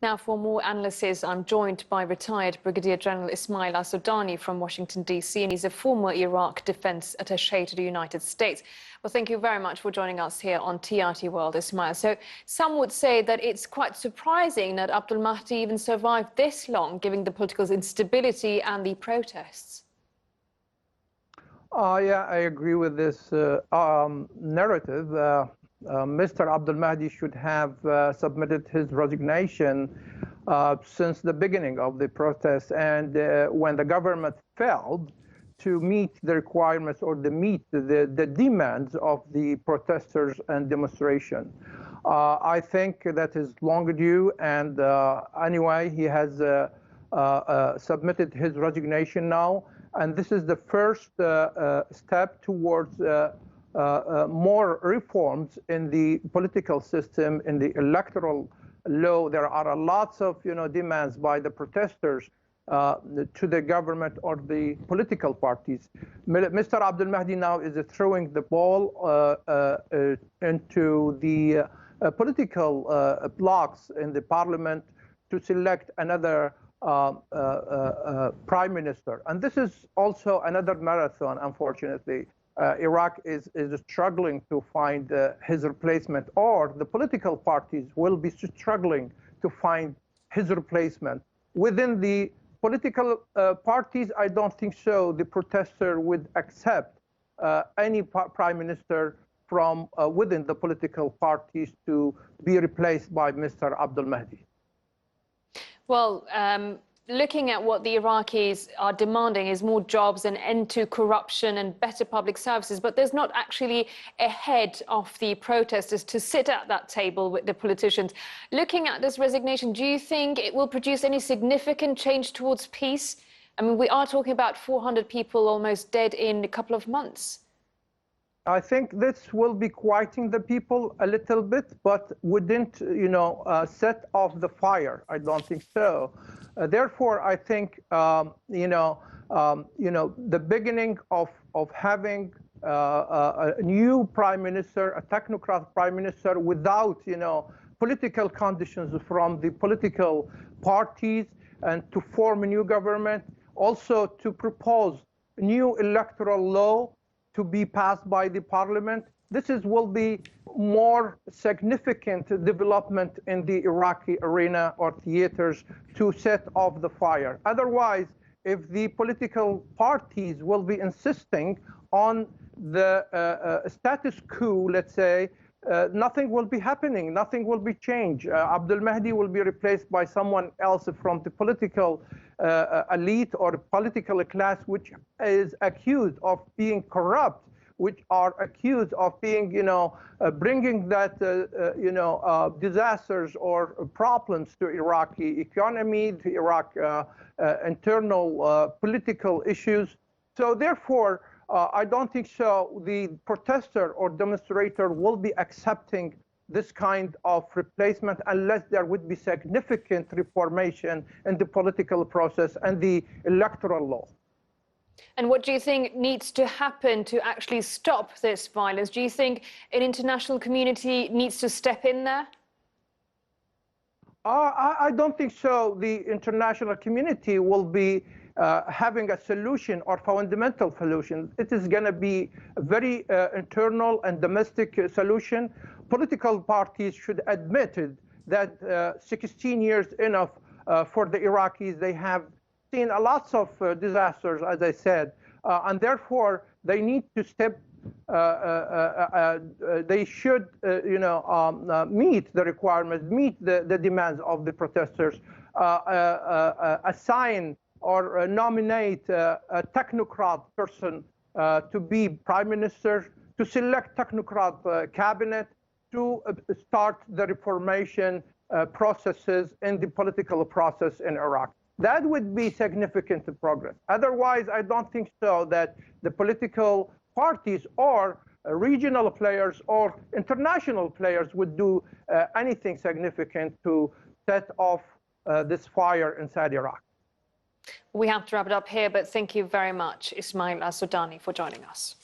Now, for more analysis, I'm joined by retired Brigadier General Ismael Alsodani from Washington, D.C., and he's a former Iraq defense attaché to the United States. Well, thank you very much for joining us here on TRT World, Ismael. So some would say that it's quite surprising that Abdul Mahdi even survived this long, given the political instability and the protests. Yeah, I agree with this narrative. Mr. Abdul Mahdi should have submitted his resignation since the beginning of the protest, and when the government failed to meet the requirements or to meet the demands of the protesters and demonstration. I think that is long due, and anyway, he has submitted his resignation now, and this is the first step towards more reforms in the political system, in the electoral law. There are lots of demands by the protesters to the government or the political parties. Mr. Abdul Mahdi now is throwing the ball into the political blocks in the parliament to select another prime minister. And this is also another marathon, unfortunately. Iraq is struggling to find his replacement, or the political parties will be struggling to find his replacement. Within the political parties, I don't think so. The protester would accept any prime minister from within the political parties to be replaced by Mr. Abdul Mahdi. Well, looking at what the Iraqis are demanding is more jobs, an end to corruption and better public services, but there's not actually a head of the protesters to sit at that table with the politicians. Looking at this resignation, do you think it will produce any significant change towards peace? I mean, we are talking about 400 people almost dead in a couple of months. I think this will be quieting the people a little bit, but wouldn't, set off the fire. I don't think so. Therefore, I think, the beginning of having a new prime minister, a technocrat prime minister, without, political conditions from the political parties, and to form a new government, also to propose new electoral law to be passed by the parliament. This will be more significant development in the Iraqi arena or theaters to set off the fire. Otherwise, if the political parties will be insisting on the status quo, let's say, nothing will be happening, nothing will be changed. Abdul Mahdi will be replaced by someone else from the political elite or political class, which is accused of being corrupt, which are accused of being, bringing that, disasters or problems to Iraqi economy, to Iraq internal political issues. So therefore, I don't think so the protester or demonstrator will be accepting this kind of replacement unless there would be significant reformation in the political process and the electoral law. And what do you think needs to happen to actually stop this violence? Do you think an international community needs to step in there? I don't think so. The international community will be having a solution or fundamental solution. It is going to be a very internal and domestic solution. Political parties should admit that 16 years enough for the Iraqis. They have seen lots of disasters, as I said, and therefore they need to step. They should, meet the requirements, meet the demands of the protesters, assign or nominate a technocrat person to be prime minister, to select technocrat cabinet, to start the reformation processes in the political process in Iraq. That would be significant progress. Otherwise, I don't think so that the political parties or regional players or international players would do anything significant to set off this fire inside Iraq. We have to wrap it up here, but thank you very much, Ismael Alsodani, for joining us.